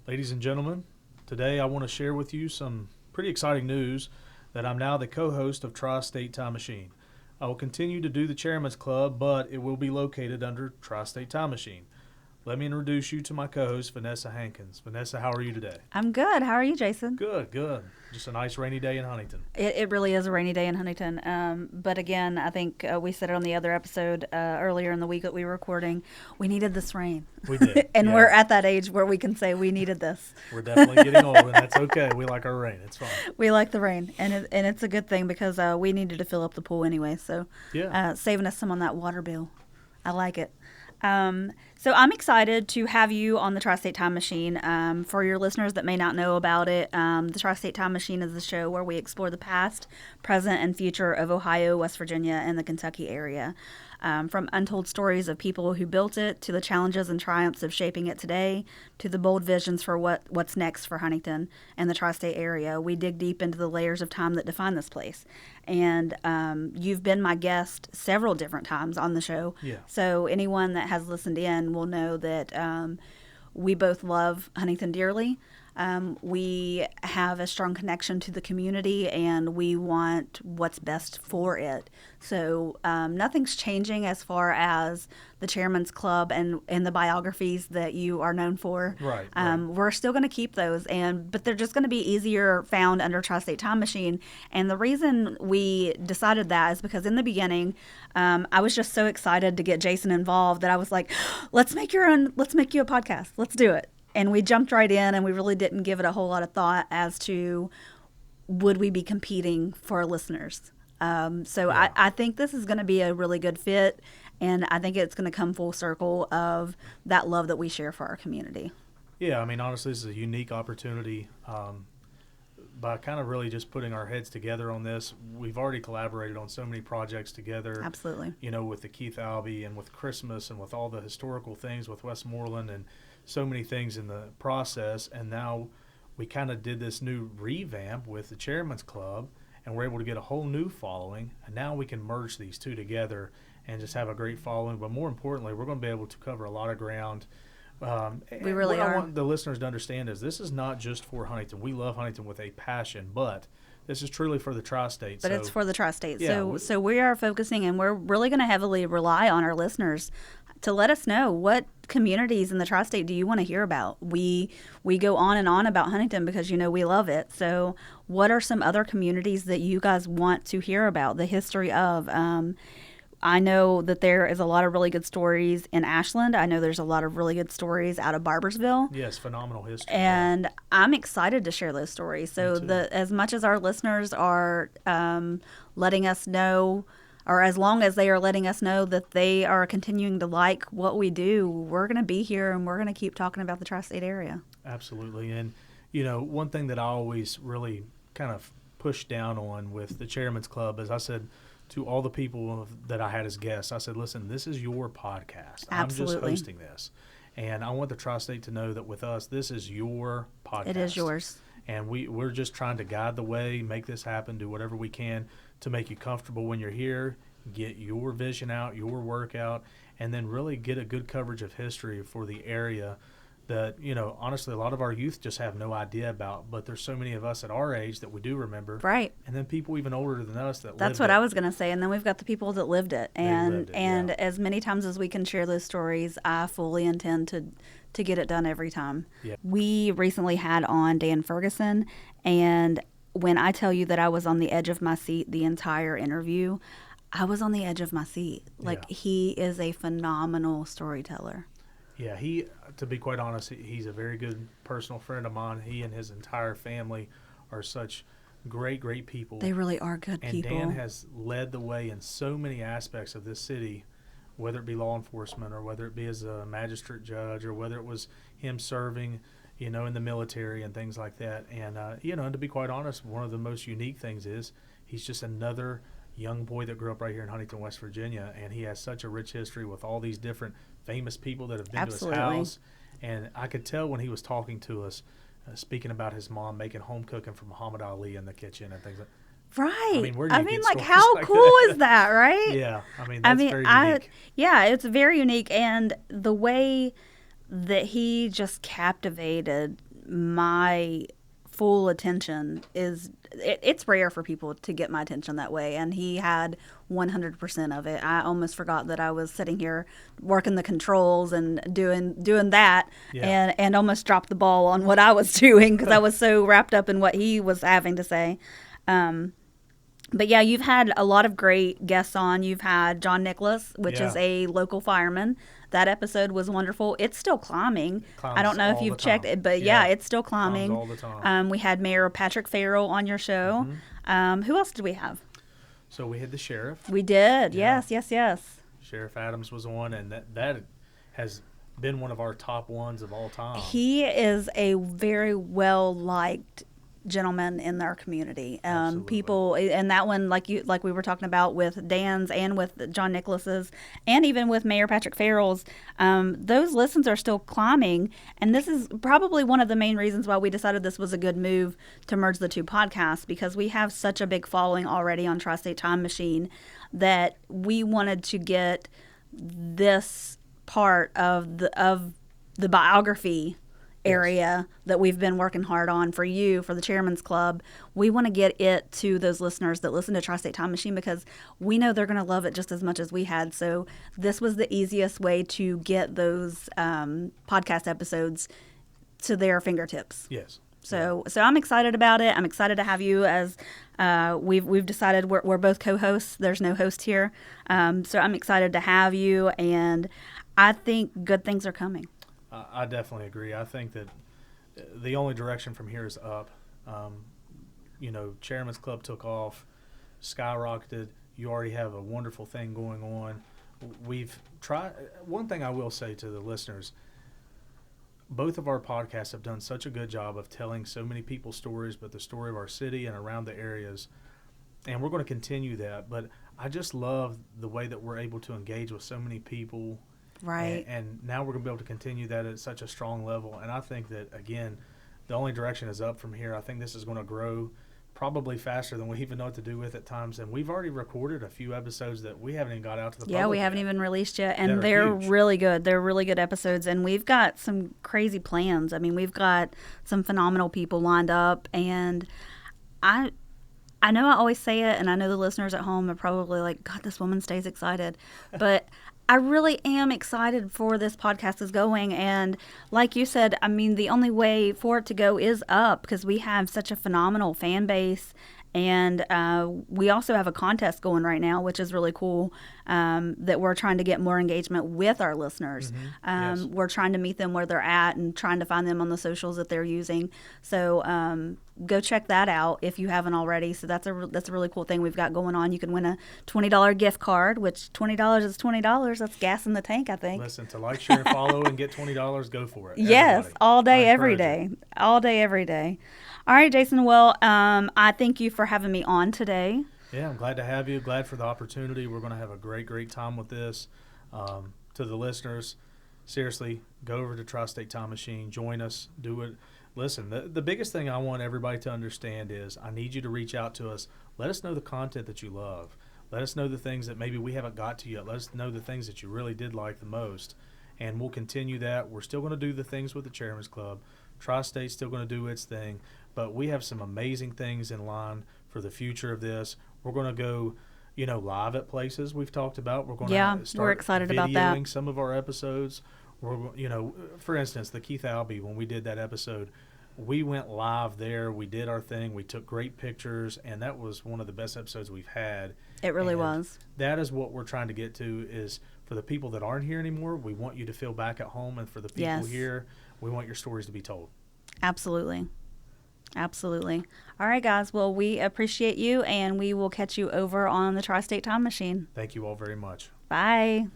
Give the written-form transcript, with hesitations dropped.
Ladies and gentlemen, today I want to share with you some pretty exciting news that I'm now the co-host of Tri-State Time Machine. I will continue to do the Chairman's Club, but it will be located under Tri-State Time Machine. Let me introduce you to my co-host, Vanessa Hankins. Vanessa, how are you today? I'm good. How are you, Jason? Good, good. Just a nice rainy day in Huntington. It really is a rainy day in Huntington. But again, I think we said it on the other episode earlier in the week that we were recording. We needed this rain. We did. And yeah. we're at that age where we can say we needed this. We're definitely getting old, and that's okay. We like our rain. It's fine. We like the rain. And it's a good thing because we needed to fill up the pool anyway. So saving us some on that water bill. I like it. So I'm excited to have you on the Tri-State Time Machine. For your listeners that may not know about it, the Tri-State Time Machine is the show where we explore the past, present, and future of Ohio, West Virginia, and the Kentucky area. From untold stories of people who built it, to the challenges and triumphs of shaping it today, to the bold visions for what's next for Huntington and the tri-state area. We dig deep into the layers of time that define this place. And you've been my guest several different times on the show. Yeah. So anyone that has listened in will know that we both love Huntington dearly. We have a strong connection to the community, and we want what's best for it. So nothing's changing as far as the Chairman's Club and the biographies that you are known for. Right. We're still going to keep those, but they're just going to be easier found under Tri-State Time Machine. And the reason we decided that is because in the beginning, I was just so excited to get Jason involved that I was like, let's make you a podcast. Let's do it. And we jumped right in, and we really didn't give it a whole lot of thought as to would we be competing for our listeners. I think this is going to be a really good fit, and I think it's going to come full circle of that love that we share for our community. Yeah, I mean, honestly, this is a unique opportunity. By kind of really just putting our heads together on this, we've already collaborated on so many projects together. Absolutely. You know, with the Keith Albee and with Christmas and with all the historical things with Westmoreland and so many things in the process. And now we kind of did this new revamp with the Chairman's Club, and we're able to get a whole new following. And now we can merge these two together and just have a great following. But more importantly, we're going to be able to cover a lot of ground. We really what are. I want the listeners to understand is this is not just for Huntington. We love Huntington with a passion, but this is truly for the tri-state. But it's for the tri-state. Yeah, so we are focusing, and we're really going to heavily rely on our listeners to let us know what communities in the tri-state do you want to hear about. We go on and on about Huntington because, we love it. So what are some other communities that you guys want to hear about, the history of? I know that there is a lot of really good stories in Ashland. I know there's a lot of really good stories out of Barbersville. Yes, phenomenal history. And I'm excited to share those stories. So as much as our listeners are letting us know, or as long as they are letting us know that they are continuing to like what we do, we're going to be here and we're going to keep talking about the tri-state area. Absolutely. And, one thing that I always really kind of push down on with the Chairman's Club is I said to all the people that I had as guests, I said, listen, this is your podcast. Absolutely. I'm just hosting this. And I want the tri-state to know that with us, this is your podcast. It is yours. And we're just trying to guide the way, make this happen, do whatever we can to make you comfortable when you're here, get your vision out, your work out, and then really get a good coverage of history for the area that, honestly, a lot of our youth just have no idea about, but there's so many of us at our age that we do remember. Right. And then people even older than us that That's lived what it. I was going to say. And then we've got the people that lived it. And yeah. as many times as we can share those stories, I fully intend to get it done every time. Yeah. We recently had on Dan Ferguson, and when I tell you that I was on the edge of my seat the entire interview, I was on the edge of my seat. He is a phenomenal storyteller. Yeah, to be quite honest, he's a very good personal friend of mine. He and his entire family are such great, great people. They really are good people. And Dan has led the way in so many aspects of this city, whether it be law enforcement or whether it be as a magistrate judge or whether it was him serving, in the military and things like that. And, and to be quite honest, one of the most unique things is he's just another young boy that grew up right here in Huntington, West Virginia, and he has such a rich history with all these different famous people that have been Absolutely. to his house. And I could tell when he was talking to us, speaking about his mom making home cooking for Muhammad Ali in the kitchen and things like that. Right. I mean, where do you get stories how like cool that? is that, right? Yeah. That's very unique. Yeah, it's very unique. And the way that he just captivated my full attention is it's rare for people to get my attention that way, and he had 100% of it. I almost forgot that I was sitting here working the controls and doing that, and almost dropped the ball on what I was doing because I was so wrapped up in what he was having to say. But yeah, you've had a lot of great guests on. You've had John Nicholas, which is a local fireman. That episode was wonderful. It's still climbing. I don't know if you've checked it, but it's still climbing. All the time. We had Mayor Patrick Farrell on your show. Who else did we have? So we had the sheriff. We did. Yeah. Yes. Sheriff Adams was on, and that has been one of our top ones of all time. He is a very well-liked gentleman in our community. People, and that one, like we were talking about with Dan's and with John Nicholas's, and even with Mayor Patrick Farrell's, those listens are still climbing. And this is probably one of the main reasons why we decided this was a good move to merge the two podcasts, because we have such a big following already on Tri-State Time Machine that we wanted to get this part of the biography area that we've been working hard on for you, for the Chairman's Club. We want to get it to those listeners that listen to Tri-State Time Machine, because we know they're going to love it just as much as we had. So this was the easiest way to get those podcast episodes to their fingertips. Yes. So I'm excited about it. I'm excited to have you as we've decided we're both co-hosts. There's no host here. So I'm excited to have you, and I think good things are coming. I definitely agree. I think that the only direction from here is up. Chairman's Club took off, skyrocketed. You already have a wonderful thing going on. We've tried. One thing I will say to the listeners, both of our podcasts have done such a good job of telling so many people's stories, but the story of our city and around the areas. And we're going to continue that. But I just love the way that we're able to engage with so many people. Right. And now we're going to be able to continue that at such a strong level. And I think that, again, the only direction is up from here. I think this is going to grow probably faster than we even know what to do with at times. And we've already recorded a few episodes that we haven't even got out to the public. Yeah, we haven't even released yet. And they're really good. They're really good episodes. And we've got some crazy plans. I mean, we've got some phenomenal people lined up. And I know I always say it, and I know the listeners at home are probably like, God, this woman stays excited. But I really am excited for this podcast is going. And like you said, I mean, the only way for it to go is up, because we have such a phenomenal fan base. And we also have a contest going right now, which is really cool, that we're trying to get more engagement with our listeners. Yes. We're trying to meet them where they're at and trying to find them on the socials that they're using. So go check that out if you haven't already. So that's a really cool thing we've got going on. You can win a $20 gift card, which $20 is $20. That's gas in the tank, I think. Listen, to like, share, follow, and get $20, go for it. Yes, Everybody. all day, every day. All day, every day. All right, Jason. Well, I thank you for having me on today. Yeah, I'm glad to have you. Glad for the opportunity. We're going to have a great, great time with this. To the listeners, seriously, go over to Tri-State Time Machine. Join us. Do it. Listen, the biggest thing I want everybody to understand is I need you to reach out to us. Let us know the content that you love. Let us know the things that maybe we haven't got to yet. Let us know the things that you really did like the most. And we'll continue that. We're still going to do the things with the Chairman's Club. Tri-State's still going to do its thing. But we have some amazing things in line for the future of this. We're going to go, live at places we've talked about. We're going to start we're excited about that. Videoing some of our episodes. For instance, the Keith Albee, when we did that episode, we went live there. We did our thing. We took great pictures, and that was one of the best episodes we've had. It really was. That is what we're trying to get to, is for the people that aren't here anymore, we want you to feel back at home, and for the people here, we want your stories to be told. Absolutely. Absolutely. All right, guys. Well, we appreciate you, and we will catch you over on the Tri-State Time Machine. Thank you all very much. Bye.